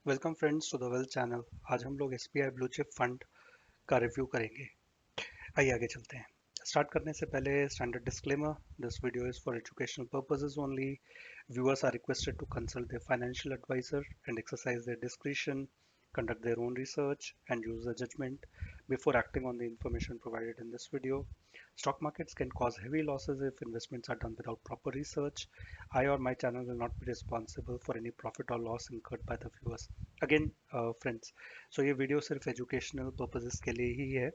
Welcome friends to the wealth channel. आज हम लोग एसबीआई ब्लू चिप फंड का रिव्यू करेंगे। आइए आगे चलते हैं। स्टार्ट करने से पहले standard disclaimer, this video is for educational purposes only. Viewers are requested to consult their financial advisor and exercise their discretion, conduct their own research and use their judgment before acting on the information provided in this video. Stock markets can cause heavy losses if investments are done without proper research. I or my channel will not be responsible for any profit or loss incurred by the viewers. Again, friends, so ये video सिर्फ educational purposes के लिए ही है।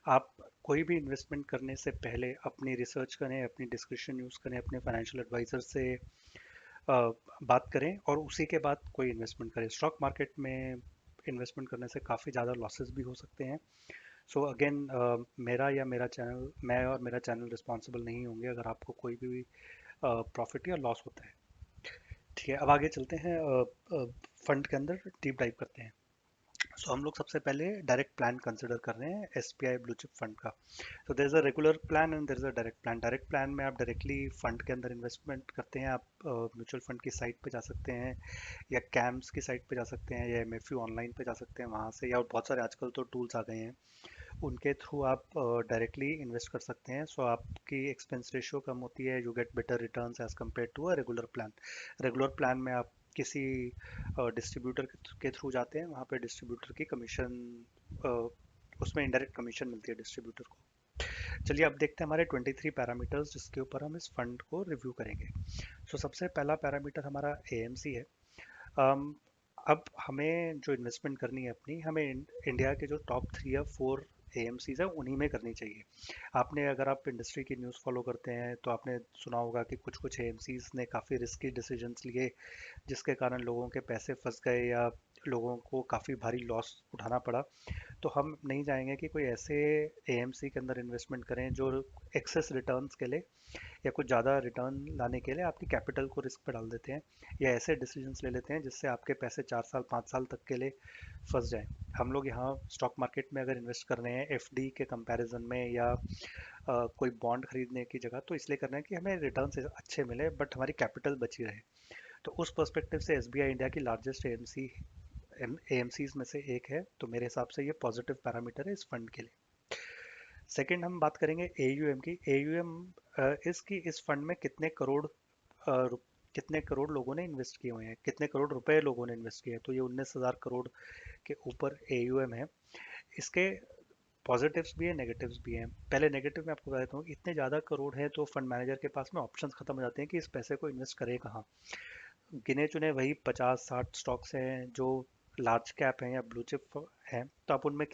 आप कोई भी investment करने से पहले अपनी रिसर्च करें, अपनी डिस्क्रिप्शन यूज़ करें, अपने फाइनेंशियल एडवाइज़र से बात करें और उसी के बाद कोई इन्वेस्टमेंट करें। स्टॉक मार्केट में इन्वेस्टमेंट करने से काफ़ी ज़्यादा लॉसेस भी हो सकते हैं। सो अगेन, मैं और मेरा चैनल रिस्पॉन्सिबल नहीं होंगे अगर आपको कोई भी प्रॉफिट या लॉस होता है। ठीक है, अब आगे चलते हैं। फंड के अंदर डीप डाइव करते हैं। सो हम लोग सबसे पहले डायरेक्ट प्लान कंसिडर कर रहे हैं एसबीआई ब्लू चिप फंड का। तो there is a regular plan and there is a direct plan. Direct plan में आप डायरेक्टली फंड के अंदर इन्वेस्टमेंट करते हैं। आप म्यूचुअल फंड की साइट पे जा सकते हैं, या कैम्स की साइट पे जा सकते हैं, या एमएफयू ऑनलाइन पे जा सकते हैं वहाँ से, या बहुत सारे आजकल तो टूल्स आ गए हैं उनके थ्रू आप डायरेक्टली इन्वेस्ट कर सकते हैं। सो आपकी एक्सपेंस रेशियो कम होती है, you get better returns as compare to a regular plan. Regular plan में आप किसी डिस्ट्रीब्यूटर के थ्रू जाते हैं, वहाँ पे डिस्ट्रीब्यूटर की कमीशन, उसमें इनडायरेक्ट कमीशन मिलती है डिस्ट्रीब्यूटर को। चलिए अब देखते हैं हमारे 23 पैरामीटर्स जिसके ऊपर हम इस फंड को रिव्यू करेंगे। सो सबसे पहला पैरामीटर हमारा एएमसी है। अम, अब हमें जो इन्वेस्टमेंट करनी है अपनी, हमें इंडिया के जो टॉप 3 या 4 एएमसीज है उन्हीं में करनी चाहिए। आपने, अगर आप इंडस्ट्री की न्यूज़ फॉलो करते हैं तो आपने सुना होगा कि कुछ कुछ एएमसीज ने काफ़ी रिस्की डिसीजंस लिए जिसके कारण लोगों के पैसे फंस गए या लोगों को काफ़ी भारी लॉस उठाना पड़ा। तो हम नहीं चाहेंगे कि कोई ऐसे एएमसी के अंदर इन्वेस्टमेंट करें जो एक्सेस रिटर्न्स के लिए या कुछ ज़्यादा रिटर्न लाने के लिए आपकी कैपिटल को रिस्क पे डाल देते हैं, या ऐसे डिसीजंस ले लेते हैं जिससे आपके पैसे 4 साल 5 साल तक के लिए फंस जाएं। हम लोग यहाँ स्टॉक मार्केट में अगर इन्वेस्ट कर रहे हैं एफडी के कंपैरिजन में, या कोई बॉन्ड खरीदने की जगह, तो इसलिए कर रहे हैं कि हमें रिटर्न अच्छे मिले बट हमारी कैपिटल बची रहे। तो उस पर्सपेक्टिव से एसबीआई इंडिया की लार्जेस्ट एएमसीज में से एक है, तो मेरे हिसाब से ये पॉजिटिव पैरामीटर है इस फंड के लिए। सेकंड हम बात करेंगे एयूएम की। एयूएम इसकी इस फंड में कितने करोड़ लोगों ने इन्वेस्ट किए हुए हैं, कितने करोड़ रुपए लोगों ने इन्वेस्ट किए हैं। तो ये 19,000 करोड़ के ऊपर एयूएम है। इसके पॉजिटिव्स भी है, नेगेटिव्स भी हैं। पहले नेगेटिव में आपको बता देता हूँ, इतने ज़्यादा करोड़ हैं तो फंड मैनेजर के पास में ऑप्शंस खत्म हो जाते हैं कि इस पैसे को इन्वेस्ट करें कहाँ। गिने चुने वही 50-60 स्टॉक्स हैं जो लार्ज कैप हैं या ब्लू चिप हैं, तो आप उनमें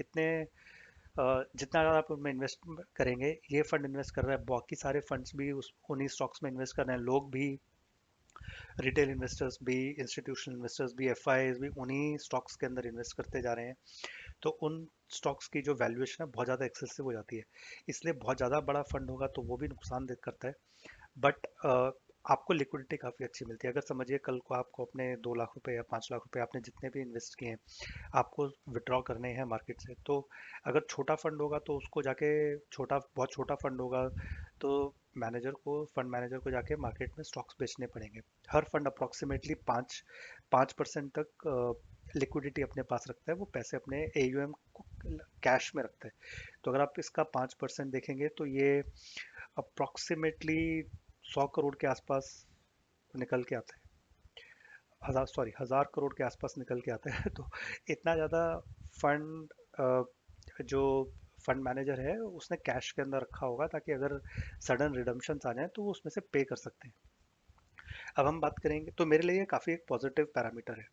जितना ज़्यादा आप उनमें इन्वेस्ट करेंगे, ये फंड इन्वेस्ट कर रहा है, बाकी सारे फंड्स भी उस उन्हीं स्टॉक्स में इन्वेस्ट कर रहे हैं, लोग भी, रिटेल इन्वेस्टर्स भी, इंस्टीट्यूशनल इन्वेस्टर्स भी, एफआईज भी उन्हीं स्टॉक्स के अंदर इन्वेस्ट करते जा रहे हैं। तो उन स्टॉक्स की जो वैल्यूएशन है बहुत ज़्यादा एक्सेसिव हो जाती है। इसलिए बहुत ज़्यादा बड़ा फंड होगा तो वो भी नुकसान दे करता है। बट आपको लिक्विडिटी काफ़ी अच्छी मिलती है। अगर समझिए कल को आपको अपने 2 लाख रुपए या 5 लाख रुपए, आपने जितने भी इन्वेस्ट किए हैं, आपको विड्रॉ करने हैं मार्केट से, तो अगर छोटा फंड होगा तो उसको जाके, बहुत छोटा फंड होगा तो फंड मैनेजर को जाके मार्केट में स्टॉक्स बेचने पड़ेंगे। हर फंड अप्रॉक्सीमेटली 5% तक लिक्विडिटी अपने पास रखता है, वो पैसे अपने एयूएम को कैश में रखता है। तो अगर आप इसका 5% देखेंगे तो ये अप्रॉक्सीमेटली 100 करोड़ के आसपास निकल के आता है। 1000 करोड़ के आसपास निकल के आता है। तो इतना ज़्यादा फंड जो फंड मैनेजर है उसने कैश के अंदर रखा होगा ताकि अगर सडन रिडम्पशंस आ जाए तो वो उसमें से पे कर सकते हैं। अब हम बात करेंगे, तो मेरे लिए ये काफ़ी एक पॉजिटिव पैरामीटर है।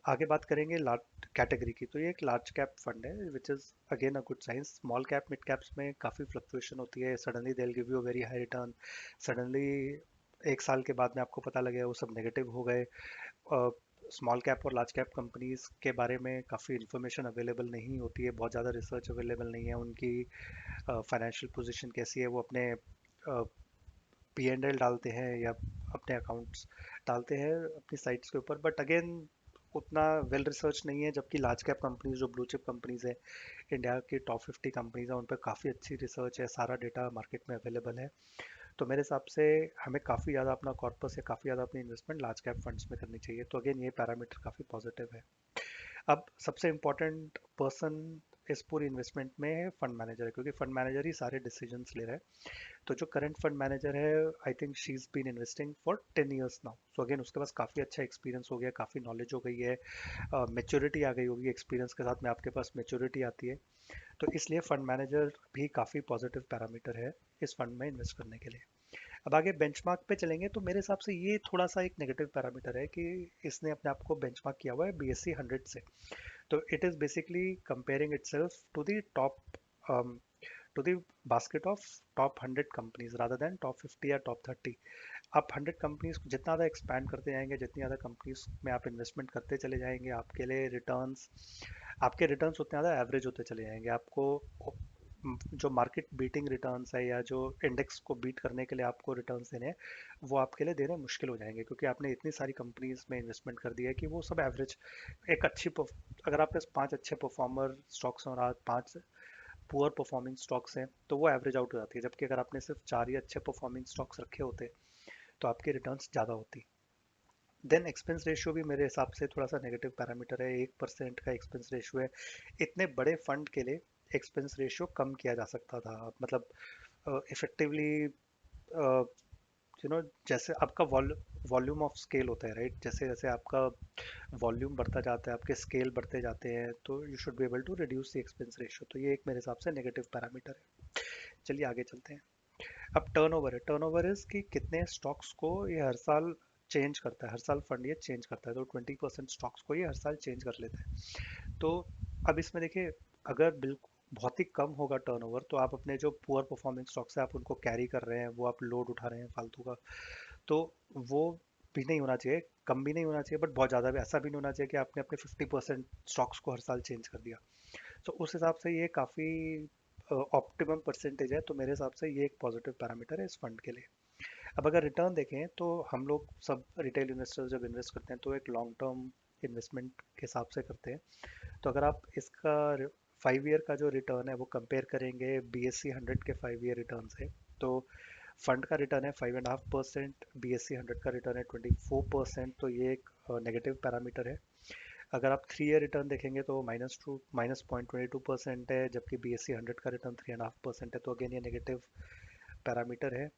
आगे बात करेंगे लार्ज कैटेगरी की। तो ये एक लार्ज कैप फंड है which is again a good sign. Small cap mid caps में काफ़ी फ्लक्चुएशन होती है, suddenly they will give you a very high return, suddenly 1 साल के बाद में आपको पता लगेगा वो सब नेगेटिव हो गए। स्मॉल कैप और लार्ज कैप कंपनीज के बारे में काफ़ी इन्फॉर्मेशन अवेलेबल नहीं होती है, बहुत ज़्यादा रिसर्च अवेलेबल नहीं है, उनकी फाइनेंशियल पोजीशन कैसी है, वो अपने पी एंड एल डालते हैं या अपने अकाउंट्स डालते हैं अपनी साइट्स के ऊपर, बट अगेन उतना वेल रिसर्च नहीं है। जबकि लार्ज कैप कंपनीज जो ब्लू चिप कंपनीज है, इंडिया की टॉप 50 कंपनीज हैं, उन पर काफ़ी अच्छी रिसर्च है, सारा डेटा मार्केट में अवेलेबल है। तो मेरे हिसाब से हमें काफ़ी ज़्यादा अपना कॉर्पस या काफ़ी ज़्यादा अपनी इन्वेस्टमेंट लार्ज कैप फंड्स में करनी चाहिए। तो अगेन ये पैरामीटर काफ़ी पॉजिटिव है। अब सबसे इम्पोर्टेंट पर्सन इस पूरी इन्वेस्टमेंट में है फंड मैनेजर है, क्योंकि फंड मैनेजर ही सारे डिसीजंस ले रहा है। तो जो करंट फंड मैनेजर है, I think she is been investing for 10 years now. So again उसके पास काफ़ी अच्छा एक्सपीरियंस हो गया, काफ़ी नॉलेज हो गई है, मेच्योरिटी आ गई होगी, एक्सपीरियंस के साथ में आपके पास मेच्योरिटी आती है। तो इसलिए फंड मैनेजर भी काफ़ी पॉजिटिव पैरामीटर है इस फंड में इन्वेस्ट करने के लिए। अब आगे बेंचमार्क पे चलेंगे तो मेरे हिसाब से ये थोड़ा सा एक नेगेटिव पैरामीटर है कि इसने अपने आप को बेंचमार्क किया हुआ है BSE 100 से। तो it is basically comparing itself to the top, to the basket of top 100 companies rather than top 50 या टॉप 30। आप 100 कंपनीज जितना ज़्यादा एक्सपैंड करते जाएंगे, जितनी ज़्यादा कंपनीज में आप इन्वेस्टमेंट करते चले जाएंगे, आपके रिटर्न्स उतने ज़्यादा एवरेज होते चले जाएंगे। आपको जो मार्केट बीटिंग रिटर्न्स है या जो इंडेक्स को बीट करने के लिए आपको रिटर्न्स देने हैं, वो आपके लिए देने मुश्किल हो जाएंगे, क्योंकि आपने इतनी सारी कंपनीज में इन्वेस्टमेंट कर दिया है कि वो सब एवरेज एक अगर आपके पास 5 अच्छे परफॉर्मर स्टॉक्स हैं और 5 पुअर परफॉर्मिंग स्टॉक्स हैं, तो वो एवरेज आउट हो जाती है। जबकि अगर आपने सिर्फ 4 ही अच्छे परफॉर्मिंग स्टॉक्स रखे होते तो आपके रिटर्न्स ज़्यादा होती। देन एक्सपेंस रेशियो भी मेरे हिसाब से थोड़ा सा नेगेटिव पैरामीटर है। 1% का एक्सपेंस रेशियो है। इतने बड़े फंड के लिए एक्सपेंस रेशियो कम किया जा सकता था, मतलब इफेक्टिवली, जैसे आपका वॉल्यूम ऑफ स्केल होता है, राइट? जैसे जैसे आपका वॉल्यूम बढ़ता जाता है, आपके स्केल बढ़ते जाते हैं, तो you should be able to reduce the expense ratio. तो ये एक मेरे हिसाब से नेगेटिव पैरामीटर है। चलिए आगे चलते हैं। अब टर्नओवर है। टर्नओवर इज कि कितने स्टॉक्स को ये हर साल चेंज करता है, हर साल फंड ये चेंज करता है। तो 20% स्टॉक्स को ये हर साल चेंज कर लेता है। तो अब इसमें देखिए, अगर बिल्कुल बहुत ही कम होगा टर्नओवर, तो आप अपने जो पुअर परफॉर्मिंग स्टॉक्स है आप उनको कैरी कर रहे हैं, वो आप लोड उठा रहे हैं फालतू का। तो वो भी नहीं होना चाहिए, कम भी नहीं होना चाहिए, बट बहुत ज़्यादा भी ऐसा भी नहीं होना चाहिए कि आपने अपने 50% स्टॉक्स को हर साल चेंज कर दिया। तो उस हिसाब से ये काफ़ी ऑप्टिमम परसेंटेज है। तो मेरे हिसाब से ये एक पॉजिटिव पैरामीटर है इस फंड के लिए। अब अगर रिटर्न देखें तो हम लोग सब रिटेल इन्वेस्टर्स जब इन्वेस्ट करते हैं तो एक लॉन्ग टर्म इन्वेस्टमेंट के हिसाब से करते हैं। तो अगर आप इसका 5 ईयर का जो रिटर्न है वो कंपेयर करेंगे BSE 100 के 5 ईयर रिटर्न से, तो फंड का रिटर्न है 5.5%, BSE 100 का रिटर्न है 24%। तो ये एक नेगेटिव पैरामीटर है। अगर आप 3 ईयर रिटर्न देखेंगे तो -0.22% है, जबकि BSE 100 का रिटर्न 3.5% है। तो अगेन ये नेगेटिव पैरामीटर है।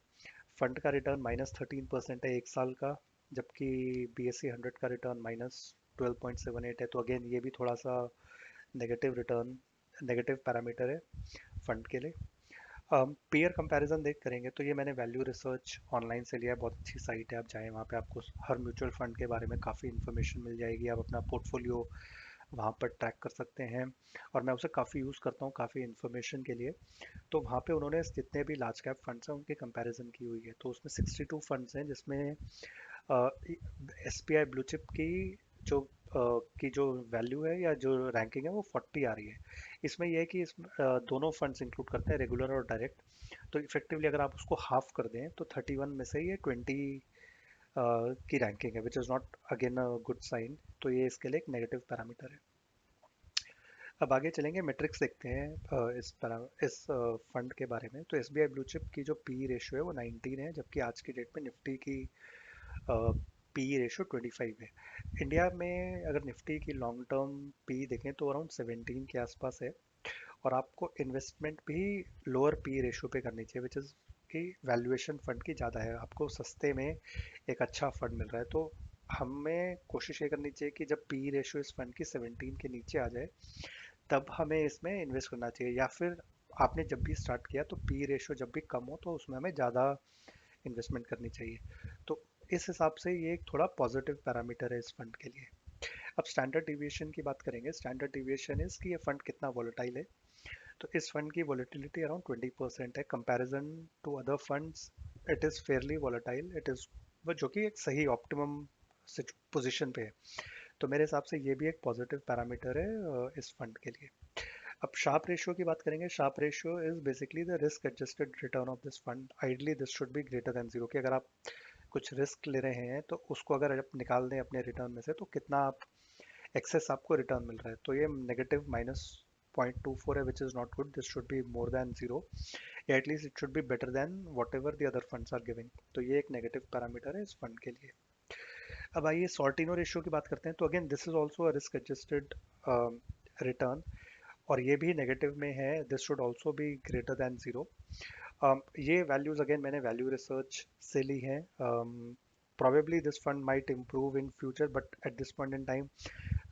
फंड का रिटर्न -13% है 1 साल का, जबकि BSE 100 का रिटर्न -12.78 है। तो अगेन ये भी थोड़ा सा नेगेटिव रिटर्न, नेगेटिव पैरामीटर है फंड के लिए। पेयर कंपैरिजन देख करेंगे तो ये मैंने वैल्यू रिसर्च ऑनलाइन से लिया है, बहुत अच्छी साइट है, आप जाएँ वहाँ पे आपको हर म्यूचुअल फंड के बारे में काफ़ी इन्फॉर्मेशन मिल जाएगी। आप अपना पोर्टफोलियो वहाँ पर ट्रैक कर सकते हैं, और मैं उसे काफ़ी यूज़ करता हूँ काफ़ी इन्फॉर्मेशन के लिए। तो वहाँ पे उन्होंने जितने भी लार्ज कैप फंड्स हैं उनकी कंपैरिजन की हुई है। तो उसमें 62 फंड्स हैं, जिसमें SBI ब्लू चिप जो की जो वैल्यू है या जो रैंकिंग है वो 40 आ रही है। इसमें यह है कि दोनों फंड्स इंक्लूड करते हैं, रेगुलर और डायरेक्ट। तो इफेक्टिवली अगर आप उसको हाफ कर दें तो 31 में से ये 20 की रैंकिंग है, which is not again a good sign. तो ये इसके लिए एक नेगेटिव पैरामीटर है। अब आगे चलेंगे, मैट्रिक्स देखते हैं इस फंड के बारे में। तो SBI ब्लू चिप की जो पी रेशियो है वो 19 है, जबकि आज की डेट में निफ्टी की पी रेशियो 25 है। इंडिया में अगर निफ्टी की लॉन्ग टर्म पी देखें तो अराउंड 17 के आसपास है। और आपको इन्वेस्टमेंट भी लोअर पी रेशियो पे करनी चाहिए, विच इज़ कि वैल्यूएशन फंड की ज़्यादा है, आपको सस्ते में एक अच्छा फंड मिल रहा है। तो हमें कोशिश ये करनी चाहिए कि जब पी रेशियो इस फंड की 17 के नीचे आ जाए तब हमें इसमें इन्वेस्ट करना चाहिए, या फिर आपने जब भी स्टार्ट किया तो पी रेशियो जब भी कम हो तो उसमें हमें ज़्यादा इन्वेस्टमेंट करनी चाहिए। तो इस हिसाब से ये एक थोड़ा पॉजिटिव पैरामीटर है इस फंड के लिए। अब स्टैंडर्ड डिविएशन की बात करेंगे। स्टैंडर्ड डिविएशन इज कि ये फंड कितना वॉलेटाइल है। तो इस फंड की वॉलेटिलिटी अराउंड 20% है। Comparison to other funds it is fairly volatile, it is, जो कि एक सही ऑप्टिमम पोजीशन पे है। तो मेरे हिसाब से ये भी एक पॉजिटिव पैरामीटर है इस फंड के लिए। अब शार्प रेशियो की बात करेंगे। Sharpe ratio is basically the risk adjusted return of this fund. Ideally this should be greater than zero, कि अगर आप कुछ रिस्क ले रहे हैं तो उसको अगर आप निकाल दें अपने रिटर्न में से तो कितना आप एक्सेस आपको रिटर्न मिल रहा है। तो ये नेगेटिव -0.24 है, which is not good. This should be more than zero, या at least it should be better than whatever the other funds are giving. तो ये एक नेगेटिव पैरामीटर है इस फंड के लिए। अब आइए सॉर्टिनो रेशियो की बात करते हैं। तो again this is also a risk adjusted return, और ये भी नेगेटिव में है, this should also be greater than zero. ये वैल्यूज अगेन मैंने वैल्यू रिसर्च से ली हैं। probably this fund might improve in future, but at this point in time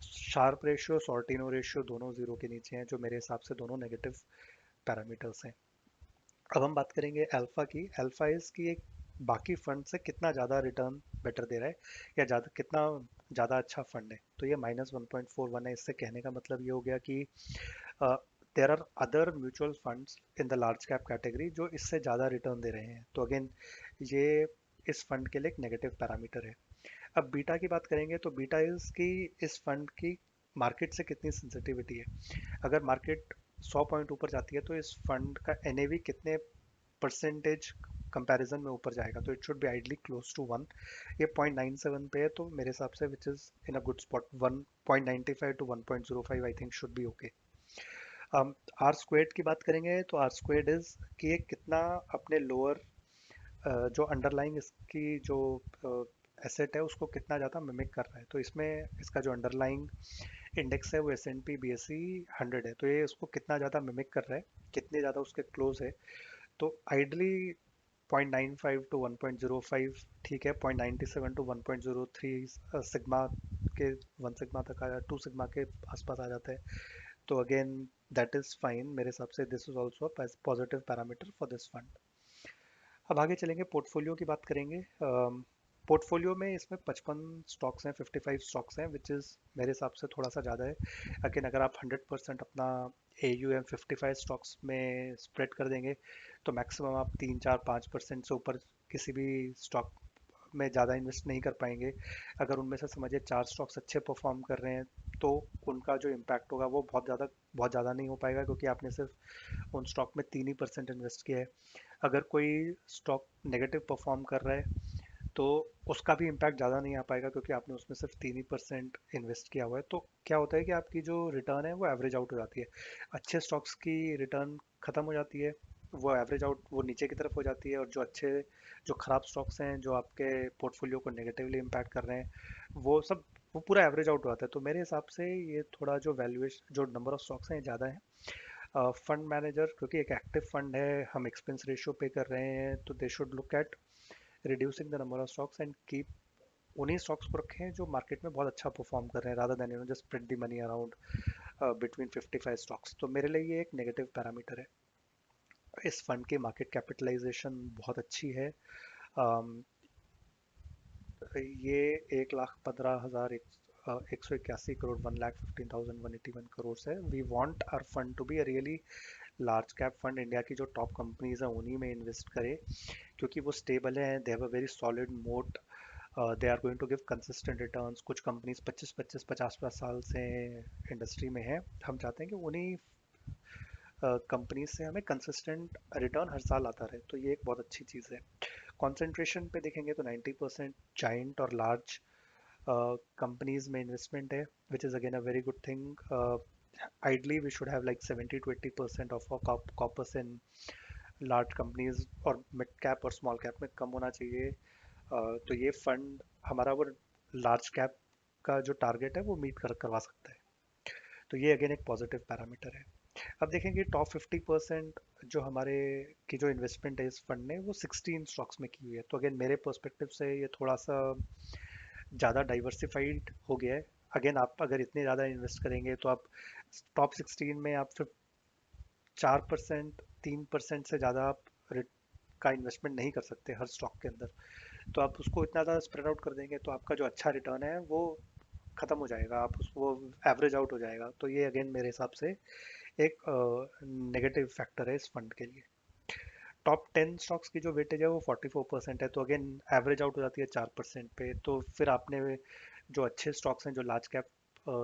Sharpe ratio, Sortino ratio दोनों जीरो के नीचे हैं, जो मेरे हिसाब से दोनों नेगेटिव पैरामीटर्स हैं। अब हम बात करेंगे अल्फा की। अल्फा इज की एक बाकी फंड से कितना ज़्यादा रिटर्न बेटर दे रहा है, या ज़्यादा कितना ज़्यादा अच्छा फंड है। तो ये -1.41 है। इससे कहने का मतलब ये हो गया कि there are other mutual funds in the large cap category जो इससे ज़्यादा रिटर्न दे रहे हैं। तो अगेन ये इस फंड के लिए एक नेगेटिव पैरामीटर है। अब बीटा की बात करेंगे तो बीटा इज की इस फंड की मार्केट से कितनी सेंसिटिविटी है। अगर मार्केट 100 पॉइंट ऊपर जाती है तो इस फंड का एनएवी कितने परसेंटेज कंपैरिजन में ऊपर जाएगा। तो it should be ideally close to 1। ये 0.97 पे है, तो मेरे हिसाब से which is in a good spot. 1.95 to 1.05 I think should be okay. R squared की बात करेंगे तो आर स्क्वेड इज कि ये कितना अपने लोअर जो अंडरलाइंग इसकी जो एसेट है उसको कितना ज़्यादा मिमिक कर रहा है। तो इसमें इसका जो अंडरलाइंग इंडेक्स है वो S&P BSE 100 है, तो ये उसको कितना ज़्यादा मिमिक कर रहा है, कितने ज़्यादा उसके क्लोज है। तो आइडली 0.95 टू 1.05 ठीक है, 0.97 टू 1.03 सिग्मा के 1 सिग्मा तक आया, 2 सिग्मा के आसपास आ जाता है। तो अगेन दैट इज फाइन मेरे हिसाब से। This is also positive parameter for this fund. अब आगे चलेंगे, पोर्टफोलियो की बात करेंगे। पोर्टफोलियो में इसमें 55 स्टॉक्स हैं, 55 स्टॉक्स हैं, विच इज़ मेरे हिसाब से थोड़ा सा ज़्यादा है। लेकिन अगर आप 100% अपना AUM 55 स्टॉक्स में स्प्रेड कर देंगे तो मैक्सिमम आप 3 4 5% से ऊपर किसी भी स्टॉक में ज़्यादा इन्वेस्ट नहीं कर पाएंगे। अगर उनमें से समझिए 4 स्टॉक्स अच्छे परफॉर्म कर रहे हैं तो उनका जो इम्पैक्ट होगा वो बहुत ज़्यादा नहीं हो पाएगा, क्योंकि आपने सिर्फ उन स्टॉक में 3% इन्वेस्ट किया है। अगर कोई स्टॉक नेगेटिव परफॉर्म कर रहा है तो उसका भी इम्पैक्ट ज़्यादा नहीं आ पाएगा, क्योंकि आपने उसमें सिर्फ 3% इन्वेस्ट किया हुआ है। तो क्या होता है कि आपकी जो रिटर्न है वो एवरेज आउट हो जाती है। अच्छे स्टॉक्स की रिटर्न ख़त्म हो जाती है, वो एवरेज आउट वो नीचे की तरफ हो जाती है, और जो ख़राब स्टॉक्स हैं जो आपके पोर्टफोलियो को नेगेटिवली इम्पैक्ट कर रहे हैं वो पूरा एवरेज आउट हो जाता है। तो मेरे हिसाब से ये थोड़ा जो वैल्यूएशन, जो नंबर ऑफ स्टॉक्स हैं ज़्यादा है। फंड मैनेजर क्योंकि एक एक्टिव फंड है, हम एक्सपेंस रेशियो पे कर रहे हैं, तो they should look at reducing the number of stocks and keep उन्हीं स्टॉक्स को रखें जो मार्केट में बहुत अच्छा परफॉर्म कर रहे हैं, rather than just spread the money around between 55 stocks. तो मेरे लिए ये एक नेगेटिव पैरामीटर है। इस फंड की मार्केट कैपिटलाइजेशन बहुत अच्छी है। um, ये 1,15,000 181 करोड़ 1,15,181 करोड़ है। We want our fund to be a really large cap fund. India की जो टॉप कंपनीज हैं उन्हीं में इन्वेस्ट करे, क्योंकि वो स्टेबल हैं, they have a very solid moat, they are going to give consistent returns. कुछ कंपनीज 25-25 50-50 साल से इंडस्ट्री में है। हम चाहते हैं कि उन्हीं कंपनीज से हमें कंसिस्टेंट रिटर्न हर साल आता रहे, तो ये एक बहुत अच्छी चीज़ है। कंसंट्रेशन पे देखेंगे तो 90% जाइंट और लार्ज कंपनीज में इन्वेस्टमेंट है, which is again a very good thing. ideally we should have like 70 to 80% of our corpus in large companies, और मिड कैप और स्मॉल कैप में कम होना चाहिए। तो ये फंड हमारा वो लार्ज कैप का जो टारगेट है वो मीट करवा सकता है। तो ये अगेन एक पॉजिटिव पैरामीटर है। अब देखेंगे टॉप 50% जो हमारे की जो इन्वेस्टमेंट है इस फंड ने वो 16 स्टॉक्स में की हुई है। तो अगेन मेरे पर्सपेक्टिव से ये थोड़ा सा ज़्यादा डाइवर्सिफाइड हो गया है। अगेन आप अगर इतने ज़्यादा इन्वेस्ट करेंगे तो आप टॉप 16 में आप फिर 4% 3% से ज़्यादा आप का इन्वेस्टमेंट नहीं कर सकते हर स्टॉक के अंदर। तो आप उसको इतना ज़्यादा स्प्रेड आउट कर देंगे तो आपका जो अच्छा रिटर्न है वो ख़त्म हो जाएगा, आप उसको एवरेज आउट हो जाएगा। तो ये अगेन मेरे हिसाब से एक नेगेटिव फैक्टर है इस फंड के लिए। टॉप 10 स्टॉक्स की जो वेटेज है वो 44% है, तो अगेन एवरेज आउट हो जाती है 4% पे। तो फिर आपने जो अच्छे स्टॉक्स हैं, जो लार्ज कैप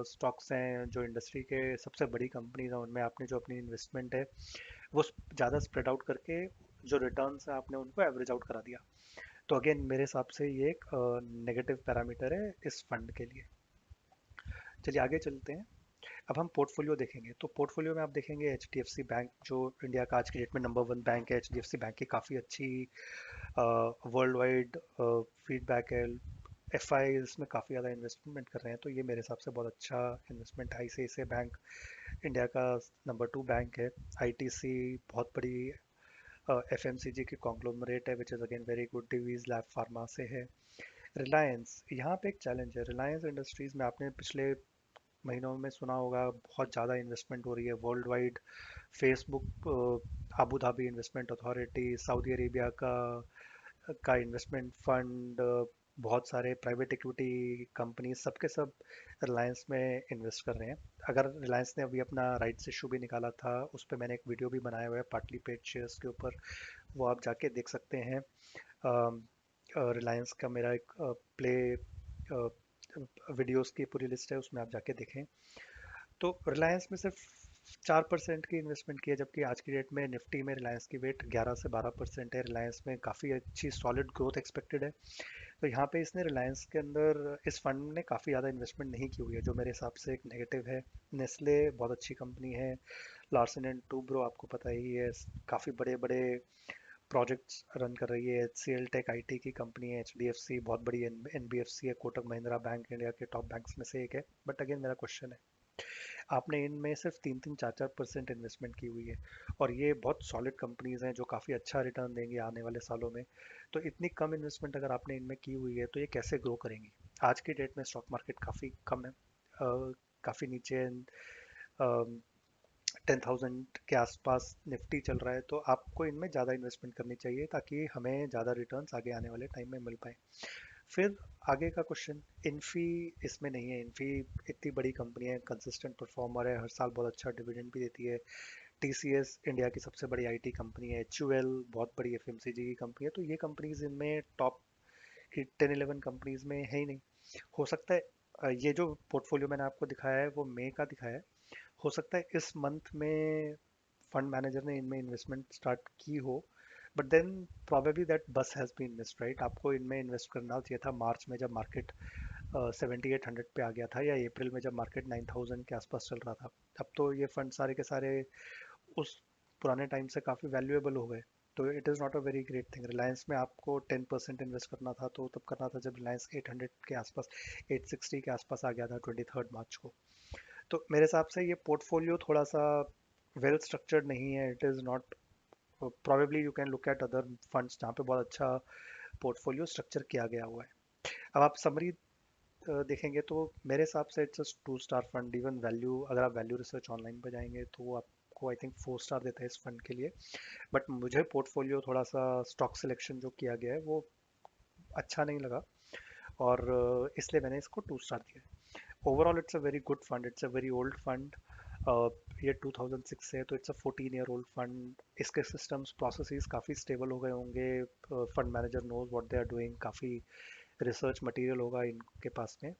स्टॉक्स हैं, जो इंडस्ट्री के सबसे बड़ी कंपनीज हैं, उनमें आपने जो अपनी इन्वेस्टमेंट है वो ज़्यादा स्प्रेड आउट करके जो रिटर्न्स है आपने उनको एवरेज आउट करा दिया। तो अगेन मेरे हिसाब से ये एक नेगेटिव पैरामीटर है इस फंड के लिए। चलिए आगे चलते हैं। अब हम पोर्टफोलियो देखेंगे, तो पोर्टफोलियो में आप देखेंगे HDFC बैंक जो इंडिया का आज की डेट में नंबर 1 बैंक है। HDFC बैंक की काफ़ी अच्छी वर्ल्ड वाइड फीडबैक है। एफ आई इसमें काफ़ी ज़्यादा इन्वेस्टमेंट कर रहे हैं, तो ये मेरे हिसाब से बहुत अच्छा इन्वेस्टमेंट है। ICICI बैंक इंडिया का नंबर 2 बैंक है। ITC बहुत बड़ी FMCG की कॉन्ग्लोमरेट है, which is again very good. Divi's lab pharma से है। रिलायंस, यहाँ पे एक चैलेंज है। रिलायंस इंडस्ट्रीज़ में आपने पिछले महीनों में सुना होगा बहुत ज़्यादा इन्वेस्टमेंट हो रही है world wide. Facebook, Abu Dhabi investment authority, Saudi Arabia का इन्वेस्टमेंट फंड, बहुत सारे प्राइवेट इक्विटी कंपनी, सबके सब रिलायंस में इन्वेस्ट कर रहे हैं। अगर रिलायंस ने अभी अपना राइट्स इशू भी निकाला था, उस पर मैंने एक वीडियो भी बनाया हुआ है पार्टली पेड शेयर्स के ऊपर, वो आप जाके देख सकते हैं। रिलायंस का मेरा एक प्ले वीडियोस की पूरी लिस्ट है, उसमें आप जाके देखें। तो रिलायंस में सिर्फ 4% की इन्वेस्टमेंट की है, जबकि आज की डेट में निफ्टी में रिलायंस की वेट 11 से 12% है। रिलायंस में काफ़ी अच्छी सॉलिड ग्रोथ एक्सपेक्टेड है। तो यहाँ पे इसने रिलायंस के अंदर इस फंड ने काफ़ी ज़्यादा इन्वेस्टमेंट नहीं की हुई है, जो मेरे हिसाब से एक नेगेटिव है। नेस्ले बहुत अच्छी कंपनी है। लार्सन एंड टूब्रो आपको पता ही है, काफ़ी बड़े बड़े प्रोजेक्ट्स रन कर रही है। HCL टेक IT की कंपनी है। HDFC बहुत बड़ी NBFC है। कोटक महिंद्रा बैंक इंडिया के टॉप बैंक्स में से एक है। बट अगेन मेरा क्वेश्चन है, आपने इनमें सिर्फ 3-4% इन्वेस्टमेंट की हुई है, और ये बहुत सॉलिड कंपनीज हैं जो काफ़ी अच्छा रिटर्न देंगी आने वाले सालों में। तो इतनी कम इन्वेस्टमेंट अगर आपने इनमें की हुई है, तो ये कैसे ग्रो करेंगी? आज की डेट में स्टॉक मार्केट काफ़ी कम है, काफ़ी नीचे, 10,000 के आसपास निफ्टी चल रहा है। तो आपको इनमें ज़्यादा इन्वेस्टमेंट करनी चाहिए, ताकि हमें ज़्यादा रिटर्न्स आगे आने वाले टाइम में मिल पाए। फिर आगे का क्वेश्चन, इन्फी इसमें नहीं है। इन्फी इतनी बड़ी कंपनी है, कंसिस्टेंट परफॉर्मर है, हर साल बहुत अच्छा डिविडेंड भी देती है। TCS इंडिया की सबसे बड़ी IT कंपनी है। HUL बहुत बड़ी FMCG की कंपनी है। तो ये कंपनीज इनमें टॉप 10-11 कंपनीज में है ही नहीं। हो सकता है ये जो पोर्टफोलियो मैंने आपको दिखाया है वो मई का दिखाया है, हो सकता है इस मंथ में फंड मैनेजर ने इनमें इन्वेस्टमेंट स्टार्ट की हो। बट देन probably दैट बस हैज़ बीन मिस्ड, राइट? आपको इनमें इन्वेस्ट करना चाहिए था मार्च में, जब मार्केट 7800 पे आ गया था, या अप्रैल में जब मार्केट 9000 के आसपास चल रहा था। अब तो ये फंड सारे के सारे उस पुराने टाइम से काफ़ी वैल्यूएबल हो गए। तो it is not a very great thing. Reliance में आपको 10% इन्वेस्ट करना था, तो तब करना था जब रिलायंस 800 के आसपास, 860 के आसपास आ गया था 23 मार्च को। तो मेरे हिसाब से ये पोर्टफोलियो थोड़ा सा वेल स्ट्रक्चर्ड नहीं है। It is not, probably you can look at other funds जहाँ पे बहुत अच्छा पोर्टफोलियो स्ट्रक्चर किया गया हुआ है। अब आप समरी देखेंगे तो मेरे हिसाब से it's 2 star fund. Even value, अगर आप वैल्यू रिसर्च ऑनलाइन पर जाएंगे तो वो आपको आई थिंक 4 स्टार देता है इस फंड के लिए। बट मुझे पोर्टफोलियो थोड़ा सा स्टॉक सिलेक्शन जो किया गया है वो अच्छा नहीं लगा, और इसलिए मैंने इसको 2 स्टार दिया है। Overall it's a very good fund, it's a very old fund. ये 2006 से है, तो it's a 14 year old fund. इसके सिस्टम्स प्रोसेसेस काफ़ी स्टेबल हो गए होंगे। Fund manager knows what they are doing, काफ़ी रिसर्च मटेरियल होगा इनके पास में।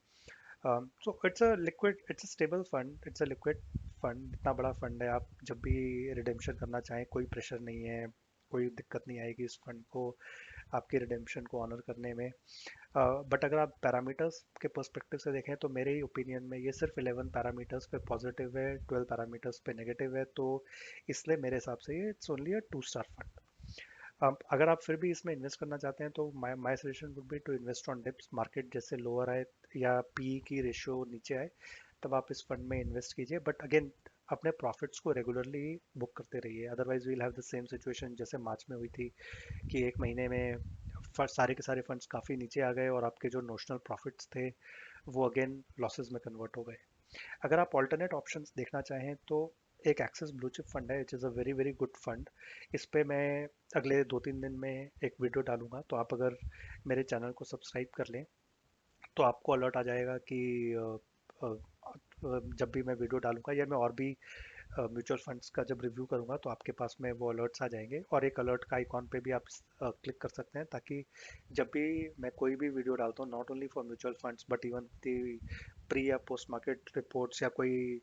So it's a liquid, it's a stable fund, it's a liquid fund. इतना बड़ा फंड है, आप जब भी रिडेम्पशन करना चाहें कोई प्रेशर नहीं है, कोई दिक्कत नहीं आएगी इस फंड को आपके रिडेम्पशन को ऑनर करने में। बट अगर आप पैरामीटर्स के पर्सपेक्टिव से देखें, तो मेरे ओपिनियन में ये सिर्फ 11 पैरामीटर्स पे पॉजिटिव है, 12 पैरामीटर्स पे नेगेटिव है। तो इसलिए मेरे हिसाब से ये it's only a 2 star fund. अगर आप फिर भी इसमें इन्वेस्ट करना चाहते हैं, तो my suggestion would be to invest on dips. Market जैसे लोअर आए या PE की रेशियो नीचे आए, तब आप इस फंड में इन्वेस्ट कीजिए। बट अगेन, अपने प्रॉफिट्स को रेगुलरली बुक करते रहिए, otherwise we'll have the same situation जैसे मार्च में हुई थी, कि एक महीने में सारे के सारे फंड्स काफ़ी नीचे आ गए, और आपके जो नोशनल प्रॉफिट्स थे वो अगेन लॉसेस में कन्वर्ट हो गए। अगर आप ऑल्टरनेट ऑप्शंस देखना चाहें, तो एक एक्सिस ब्लू चिप फंड है, it is a very very good fund. इस पे मैं अगले 2-3 दिन में एक वीडियो डालूंगा, तो आप अगर मेरे चैनल को सब्सक्राइब कर लें, तो आपको अलर्ट आ जाएगा कि जब भी मैं वीडियो डालूंगा, या मैं और भी म्यूचुअल फंड्स का जब रिव्यू करूंगा, तो आपके पास में वो अलर्ट्स आ जाएंगे। और एक अलर्ट का आइकॉन पे भी आप क्लिक कर सकते हैं, ताकि जब भी मैं कोई भी वीडियो डालता हूँ, not only for mutual funds but even the pre या पोस्ट मार्केट रिपोर्ट्स, या कोई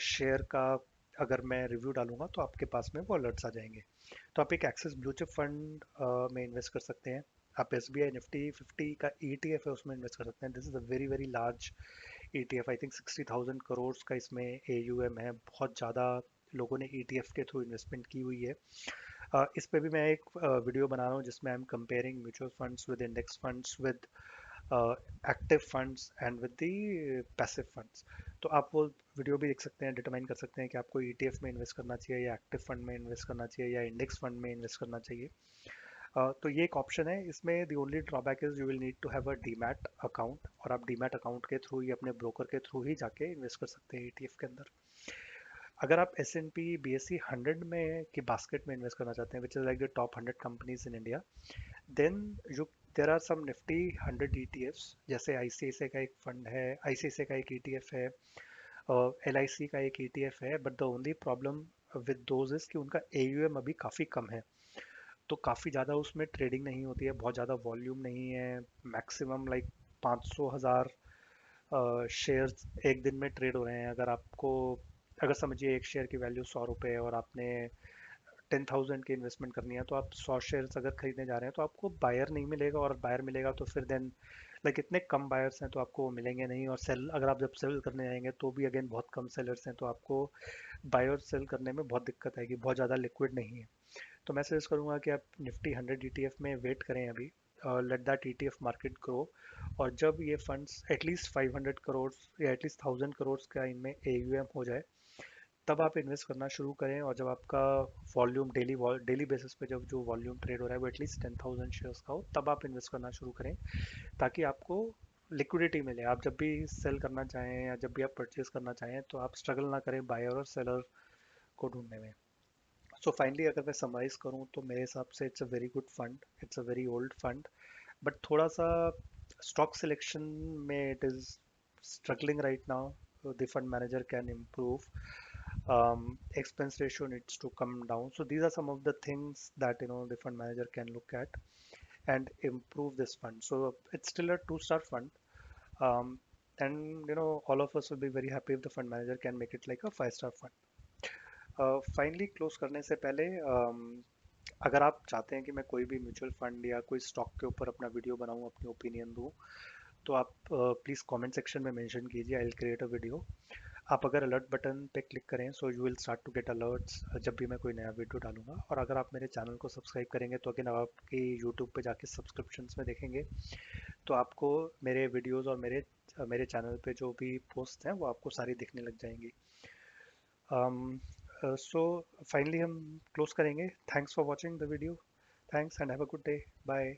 शेयर का अगर मैं रिव्यू डालूंगा, तो आपके पास में वो अलर्ट्स आ जाएंगे। तो आप एक एक्सिस ब्लू चिप फंड में इन्वेस्ट कर सकते हैं। आप SBI निफ्टी 50 का ETF है, उसमें इन्वेस्ट कर सकते हैं। This is a very very large ETF। I think 60,000 crore का इसमें AUM है। बहुत ज़्यादा लोगों ने ETF के थ्रू इन्वेस्टमेंट की हुई है। इस पे भी मैं एक वीडियो बना रहा हूँ, जिसमें I am comparing mutual funds with index funds with active funds and with the passive funds. तो आप वो वीडियो भी देख सकते हैं, डिटरमाइन कर सकते हैं कि आपको ईटीएफ में इन्वेस्ट करना चाहिए या एक्टिव फंड में इन्वेस्ट करना चाहिए या इंडेक्स फंड में इन्वेस्ट करना चाहिए। तो ये एक ऑप्शन है। इसमें the only drawback is you will need to have a demat account, और आप डीमैट अकाउंट के थ्रू ही अपने ब्रोकर के थ्रू ही जाके इन्वेस्ट कर सकते हैं ईटीएफ के अंदर। अगर आप S N P B S C 100 में की बास्केट में इन्वेस्ट करना चाहते हैं, which is like the top 100 companies in India, then you there are some Nifty 100 ETFs, जैसे आईसीआईसीआई का एक फंड है, आईसीआईसीआई का एक ईटीएफ है, एलआईसी का एक ईटीएफ है। But the only problem with those is कि उनका एयूएम अभी काफ़ी कम है, तो काफ़ी ज़्यादा उसमें ट्रेडिंग नहीं होती है, बहुत ज़्यादा वॉल्यूम नहीं है। मैक्सिमम लाइक 500,000 शेयर्स एक दिन में ट्रेड हो रहे हैं। अगर आपको, अगर समझिए एक शेयर की वैल्यू 100 रुपये है और आपने 10,000 की इन्वेस्टमेंट करनी है, तो आप 100 शेयर्स अगर खरीदने जा रहे हैं तो आपको बायर नहीं मिलेगा, और बायर मिलेगा तो फिर देन लाइक इतने कम बायर्स हैं तो आपको वो मिलेंगे नहीं। और सेल, अगर आप जब सेल करने जाएंगे तो भी अगेन बहुत कम सेलर्स हैं, तो आपको बाय और सेल करने में बहुत दिक्कत आएगी, बहुत ज़्यादा लिक्विड नहीं है। तो मैं सजेस्ट करूंगा कि आप निफ्टी 100 ईटीएफ में वेट करें अभी, let that ETF market grow, और जब ये फंड्स एटलीस्ट 500 करोड़ या एटलीस्ट 1000 करोड़ का इनमें एयूएम हो जाए, तब आप इन्वेस्ट करना शुरू करें। और जब आपका वॉल्यूम डेली बेसिस पे जब जो वॉल्यूम ट्रेड हो रहा है वो एटलीस्ट 10,000 शेयर्स का हो, तब आप इन्वेस्ट करना शुरू करें, ताकि आपको लिक्विडिटी मिले। आप जब भी सेल करना चाहें या जब भी आप परचेज करना चाहें तो आप स्ट्रगल ना करें बायर और सेलर को ढूंढने में। सो फाइनली अगर मैं समराइज करूं तो मेरे हिसाब से it's a very good fund, it's a very old fund, but थोड़ा सा स्टॉक सिलेक्शन में it is struggling right now. The fund manager can improve, expense ratio needs to come down. So these are some of the things that the fund manager can look at and improve this fund. So it's still a two-star fund, um, and all of us will be very happy if the fund manager can make it like a five-star fund. Finally close करने से पहले, अगर आप चाहते हैं कि मैं कोई भी म्यूचुअल फंड या कोई स्टॉक के ऊपर अपना वीडियो बनाऊं, अपनी ओपिनियन दूं, तो आप प्लीज़ कमेंट सेक्शन में मेंशन कीजिए, I will create a video. आप अगर अलर्ट बटन पे क्लिक करें so you will start to get alerts जब भी मैं कोई नया वीडियो डालूंगा। और अगर आप मेरे चैनल को सब्सक्राइब करेंगे तो अगेन आपकी यूट्यूब पे जाके सब्सक्रिप्शंस में देखेंगे, तो आपको मेरे वीडियोस और मेरे चैनल पे जो भी पोस्ट हैं वो आपको सारी दिखने लग जाएंगी। सो फाइनली हम क्लोज करेंगे। Thanks for watching the video, thanks and have a good day, bye.